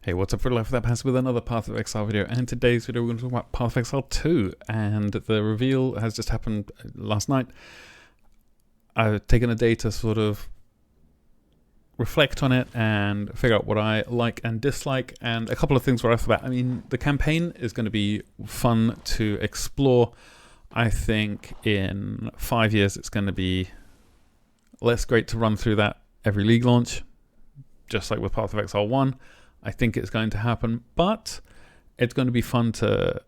Hey, what's up for Life Without Pants with another Path of Exile video, and in today's video we're going to talk about Path of Exile 2, and the reveal has just happened last night. I've taken a day to sort of reflect on it and figure out what I like and dislike, and a couple of things right off the bat. I mean, the campaign is going to be fun to explore. I think in 5 years it's going to be less great to run through that every League launch, just like with Path of Exile 1. I think it's going to happen, but it's going to be fun to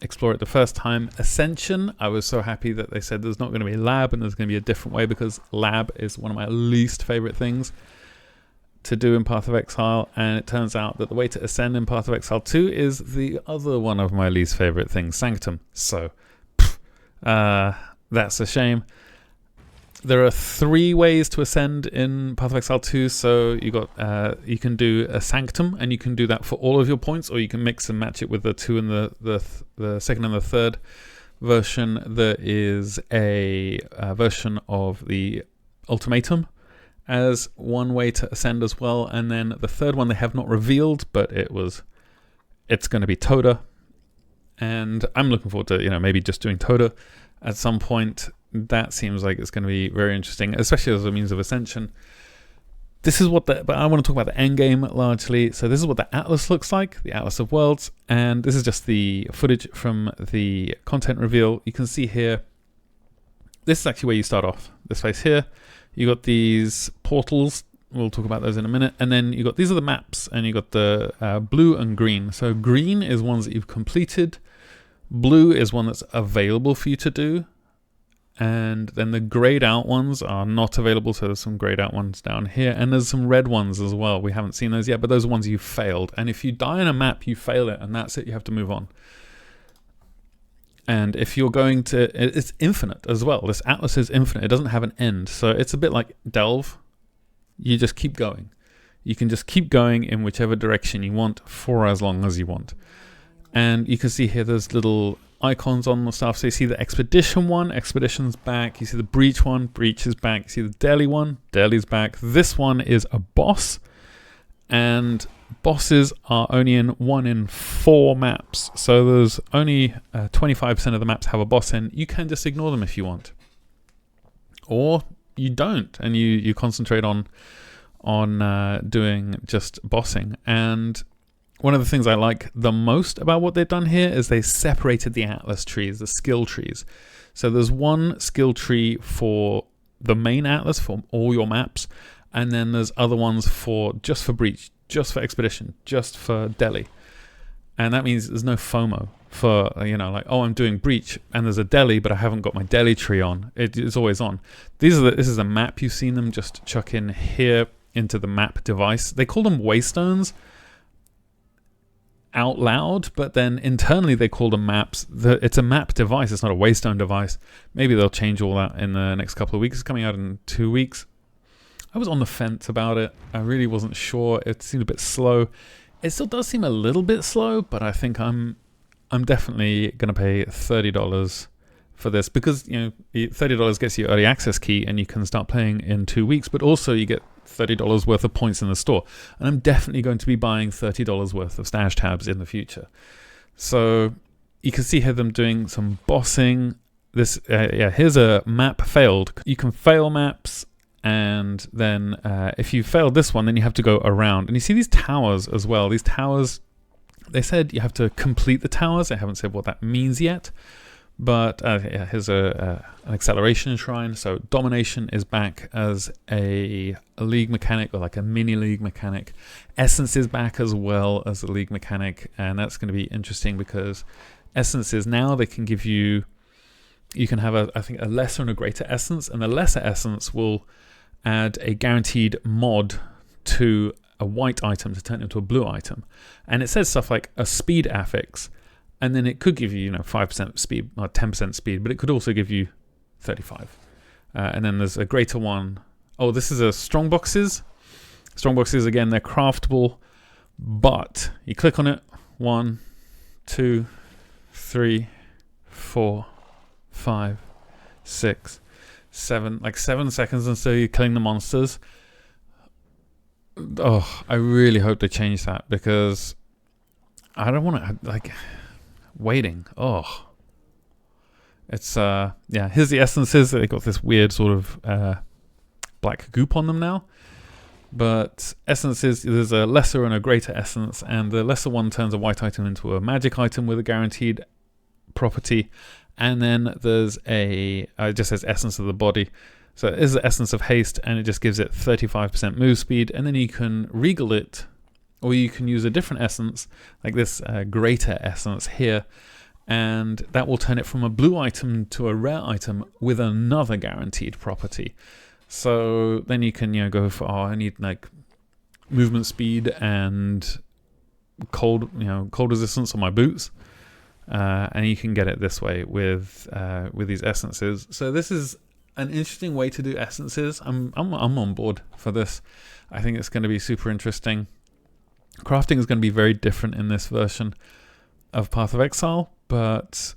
explore it the first time. Ascension, I was so happy that they said there's not going to be lab and there's going to be a different way, because lab is one of my least favorite things to do in Path of Exile, and it turns out that the way to ascend in Path of Exile 2 is the other one of my least favorite things, Sanctum. So that's a shame. There are 3 ways to ascend in Path of Exile 2. So you can do a Sanctum, and you can do that for all of your points, or you can mix and match it with the 2 and the second and the third version. There is a version of the Ultimatum as one way to ascend as well, and then the third one they have not revealed, but it's going to be Toda, and I'm looking forward to maybe just doing Toda at some point. That seems like it's going to be very interesting, especially as a means of ascension. But I want to talk about the endgame largely. So this is what the Atlas looks like, the Atlas of Worlds, and this is just the footage from the content reveal. You can see here, this is actually where you start off. This place here, you got these portals. We'll talk about those in a minute. And then you got, these are the maps, and you got the blue and green. So green is ones that you've completed. Blue is one that's available for you to do. And then the grayed out ones are not available, so there's some grayed out ones down here, and there's some red ones as well. We haven't seen those yet, but those are ones you failed. And if you die in a map, you fail it, and that's it. You have to move on. And if you're going to, it's infinite as well. This Atlas is infinite. It doesn't have an end, so it's a bit like Delve. You just keep going. You can just keep going in whichever direction you want for as long as you want. And you can see here there's little icons on the stuff. So you see the Expedition one, Expedition's back. You see the Breach one, Breach is back. You see the Delhi one, Delhi's back. This one is a boss, and bosses are only in 1 in 4 maps. So there's only 25% of the maps have a boss in. You can just ignore them if you want, or you don't, and you concentrate on doing just bossing. And one of the things I like the most about what they've done here is they separated the Atlas trees, the skill trees. So there's one skill tree for the main Atlas for all your maps, and then there's other ones just for Breach, just for Expedition, just for Delhi. And that means there's no FOMO for, like, oh, I'm doing Breach and there's a Delhi, but I haven't got my Delhi tree on. It's always on. This is a map. You've seen them just chuck in here into the map device. They call them waystones out loud, but then internally they call them maps. It's a map device, it's not a waystone device. Maybe they'll change all that in the next couple of weeks. It's coming out in 2 weeks. I was on the fence about it. I really wasn't sure. It seemed a bit slow. It still does seem a little bit slow, but I think I'm definitely gonna pay $30 for this, because $30 gets you early access key and you can start playing in 2 weeks, but also you get $30 worth of points in the store, and I'm definitely going to be buying $30 worth of stash tabs in the future. So you can see here them doing some bossing. This here's a map failed. You can fail maps, and then if you failed this one, then you have to go around, and you see these towers as well. These towers, they said you have to complete the towers. They haven't said what that means yet. But here's an acceleration shrine. So domination is back as a league mechanic, or like a mini league mechanic. Essence is back as well as a league mechanic, and that's going to be interesting, because essences now, they can give you can have I think a lesser and a greater essence, and the lesser essence will add a guaranteed mod to a white item to turn it into a blue item. And it says stuff like a speed affix. And then it could give you, 5% speed or 10% speed, but it could also give you 35. And then there's a greater one. Oh, this is a strong boxes. Strong boxes, again, they're craftable, but you click on it. 1, 2, 3, 4, 5, 6, 7, like 7 seconds until you're killing the monsters. Oh, I really hope they change that, because I don't want to, like, waiting. Oh, it's yeah. Here's the essences. They got this weird sort of black goop on them now. But essences, there's a lesser and a greater essence, and the lesser one turns a white item into a magic item with a guaranteed property. And then there's it just says essence of the body. So it is the essence of haste, and it just gives it 35% move speed. And then you can regal it, or you can use a different essence, like this greater essence here, and that will turn it from a blue item to a rare item with another guaranteed property. So then you can, go for, I need like movement speed and cold resistance on my boots, and you can get it this way with these essences. So this is an interesting way to do essences. I'm on board for this. I think it's going to be super interesting. Crafting is going to be very different in this version of Path of Exile, but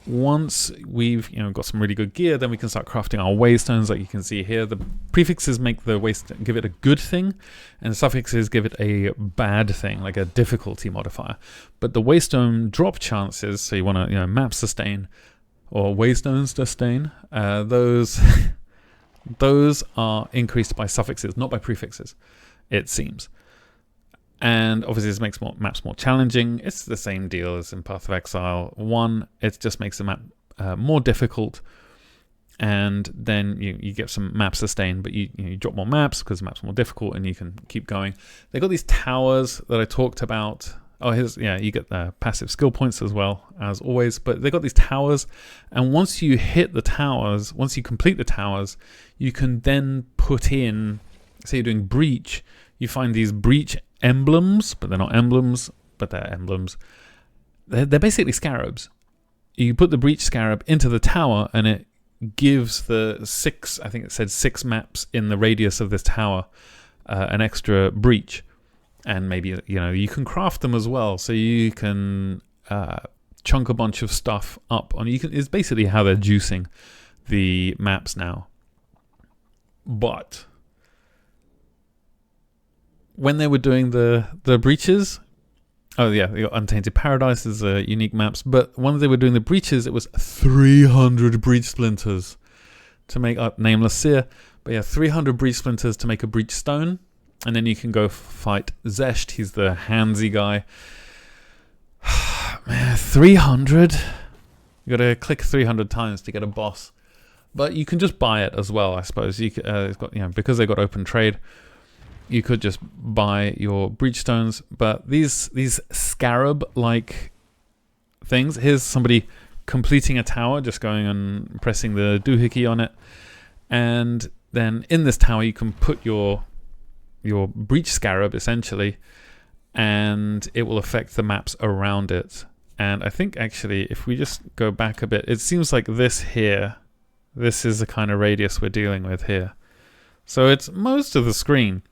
once we've got some really good gear, then we can start crafting our waystones, like you can see here. The prefixes make the waystone, give it a good thing, and the suffixes give it a bad thing, like a difficulty modifier. But the waystone drop chances, so you want to map sustain or waystones sustain, those those are increased by suffixes, not by prefixes, it seems. And obviously this makes maps more challenging. It's the same deal as in Path of Exile 1. It just makes the map more difficult. And then you get some map sustain, but you drop more maps because the map's more difficult, and you can keep going. They got these towers that I talked about. Oh, you get the passive skill points as well, as always. But they got these towers, and once you hit the towers, once you complete the towers, you can then put in, say you're doing breach, you find these breach emblems, but they're not emblems, but they're emblems. They're basically scarabs. You put the breach scarab into the tower, and it gives the 6, I think it said 6 maps in the radius of this tower, an extra breach. And maybe you can craft them as well, so you can chunk a bunch of stuff up on. It's basically how they're juicing the maps now. But when they were doing the breaches, you got Untainted Paradise as unique maps, but when they were doing the breaches, it was 300 breach splinters to make up Nameless Seer. But yeah, 300 breach splinters to make a breach stone, and then you can go fight Zesht. He's the handsy guy. Man, 300. You got to click 300 times to get a boss, but you can just buy it as well, I suppose. It's got because they got open trade. You could just buy your breach stones, but these scarab-like things. Here's somebody completing a tower, just going and pressing the doohickey on it, and then in this tower you can put your breach scarab essentially, and it will affect the maps around it. And I think actually, if we just go back a bit, it seems like this here, this is the kind of radius we're dealing with here. So it's most of the screen.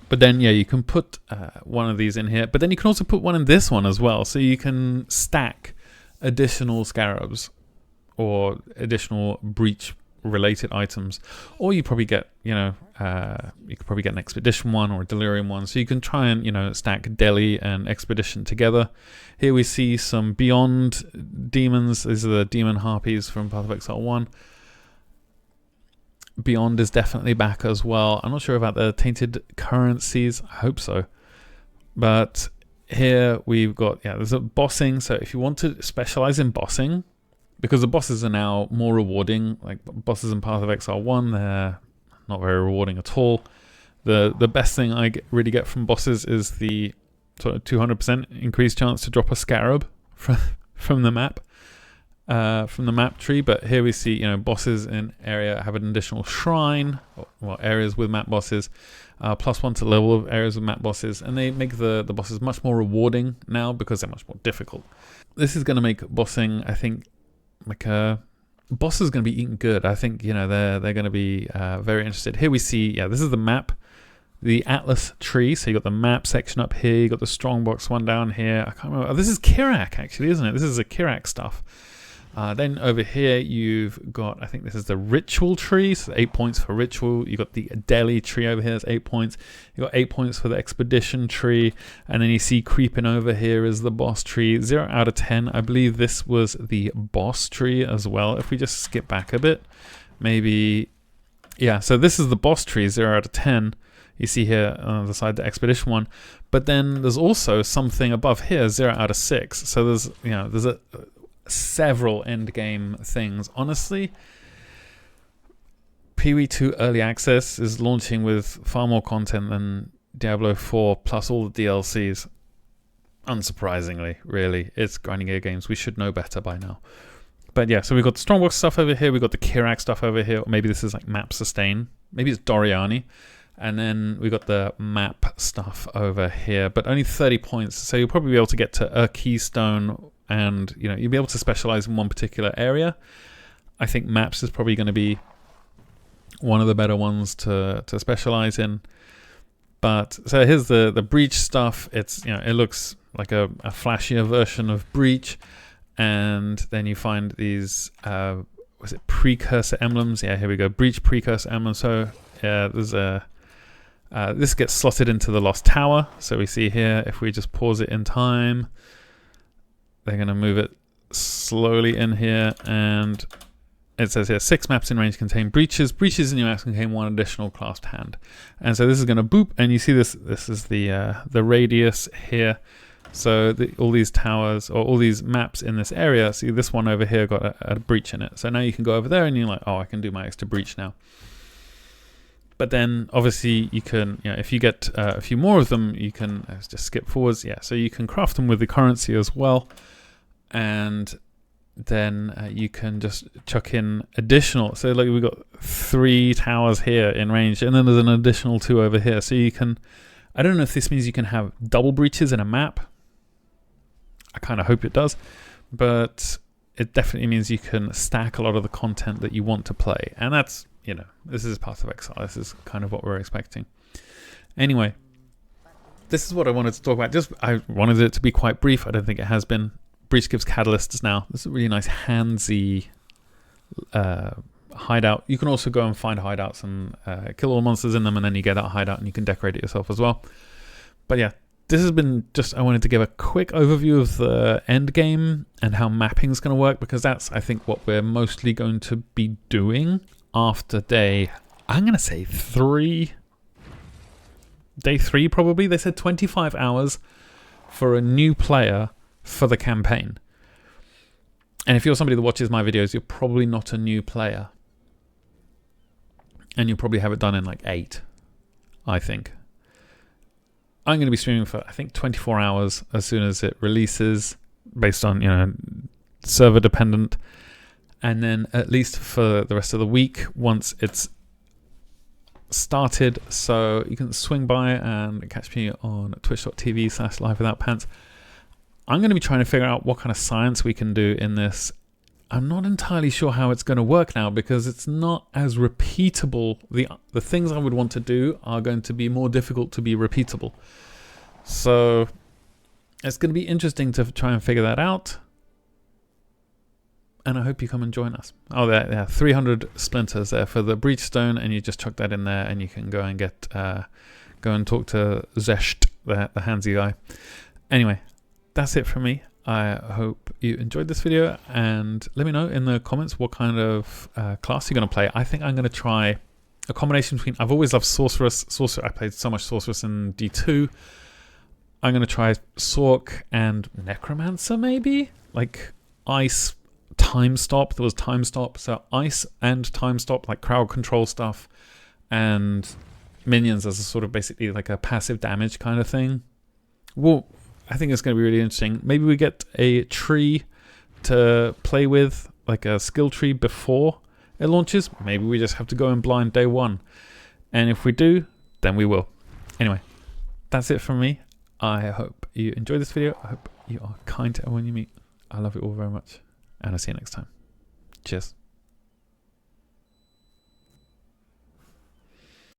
But then, you can put one of these in here. But then you can also put one in this one as well. So you can stack additional scarabs or additional breach-related items. Or you probably get, you could probably get an expedition one or a delirium one. So you can try and, stack Delhi and expedition together. Here we see some Beyond demons. These are the demon harpies from Path of Exile 1. Beyond is definitely back as well. I'm not sure about the tainted currencies. I hope so. But here we've got, there's a bossing. So if you want to specialize in bossing, because the bosses are now more rewarding, like bosses in Path of Exile 1, they're not very rewarding at all. The best thing I really get from bosses is the sort of 200% increased chance to drop a scarab from the map. From the map tree, but here we see bosses in area have an additional shrine, well, areas with map bosses, +1 to level of areas with map bosses, and they make the bosses much more rewarding now because they're much more difficult. This is going to make bossing, I think, like boss is going to be eaten good. I think they're going to be very interested. Here we see this is the map, the Atlas tree. So you got the map section up here, you got the strongbox one down here. I can't remember. Oh, this is Kirak actually, isn't it? This is the Kirak stuff. Then over here you've got, I think this is the ritual tree, so 8 points for ritual. You've got the Delhi tree over here, that's 8 points. You've got 8 points for the expedition tree, and then you see creeping over here is the boss tree. 0 out of 10. I believe this was the boss tree as well. If we just skip back a bit, maybe, yeah, so this is the boss tree, 0 out of 10. You see here on the side, the expedition one, but then there's also something above here, 0 out of 6. So there's, you know, there's several end game things. Honestly, PoE 2 early access is launching with far more content than Diablo 4 plus all the DLCs. Unsurprisingly, really, it's grinding gear games. We should know better by now. But yeah, so we've got the Strongbox stuff over here. We've got the Kirak stuff over here. Or maybe this is like map sustain. Maybe it's Doriani. And then we got the map stuff over here, but only 30 points. So you'll probably be able to get to a keystone, and you know, you'll be able to specialize in one particular area. I think maps is probably going to be one of the better ones to specialize in. But so here's the breach stuff. It's, you know, it looks like a flashier version of breach, and then you find these was it precursor emblems? Yeah, here we go, breach precursor emblem. So yeah, there's a this gets slotted into the Lost Tower. So we see here, if we just pause it in time, they're going to move it slowly in here, and it says here 6 maps in range contain breaches. Breaches in your maps contain 1 additional clasped hand. And so this is going to boop, and you see this is the radius here. So all these towers, or all these maps in this area, see this one over here got a breach in it. So now you can go over there and you're like, oh, I can do my extra breach now. But then obviously you can, you know, if you get a few more of them, you can just skip forwards. Yeah, so you can craft them with the currency as well. And then you can just chuck in additional. So like we've got 3 towers here in range, and then there's an additional 2 over here. So you can, I don't know if this means you can have double breaches in a map. I kind of hope it does. But it definitely means you can stack a lot of the content that you want to play. And that's, you know, this is Path of Exile. This is kind of what we're expecting. Anyway, this is what I wanted to talk about. I wanted it to be quite brief. I don't think it has been. Breach gives catalysts now. This is a really nice handsy hideout. You can also go and find hideouts and kill all the monsters in them, and then you get that hideout and you can decorate it yourself as well. But yeah, this has been just, I wanted to give a quick overview of the end game and how mapping is going to work, because that's, I think, what we're mostly going to be doing after day, I'm going to say 3. Day 3 probably. They said 25 hours for a new player for the campaign. And if you're somebody that watches my videos, you're probably not a new player. And you'll probably have it done in like 8, I think. I'm going to be streaming for, I think, 24 hours as soon as it releases, based on, you know, server dependent. And then at least for the rest of the week once it's started. So you can swing by and catch me on twitch.tv/lifewithoutpants. I'm going to be trying to figure out what kind of science we can do in this. I'm not entirely sure how it's going to work now, because it's not as repeatable. The things I would want to do are going to be more difficult to be repeatable. So it's going to be interesting to try and figure that out. And I hope you come and join us. Oh, there are 300 splinters there for the breach stone, and you just chuck that in there, and you can go and get, go and talk to Zesht, the handsy guy. Anyway, that's it from me. I hope you enjoyed this video, and let me know in the comments what kind of class you're going to play. I think I'm going to try a combination between, I've always loved Sorceress. I played so much Sorceress in D2. I'm going to try Sork and Necromancer maybe? Like Ice, Time Stop. There was Time Stop. So Ice and Time Stop, like crowd control stuff, and minions as a sort of basically like a passive damage kind of thing. Well, I think it's going to be really interesting. Maybe we get a tree to play with, like a skill tree before it launches. Maybe we just have to go in blind day 1. And if we do, then we will. Anyway, that's it from me. I hope you enjoyed this video. I hope you are kind to everyone you meet. I love you all very much. And I'll see you next time. Cheers.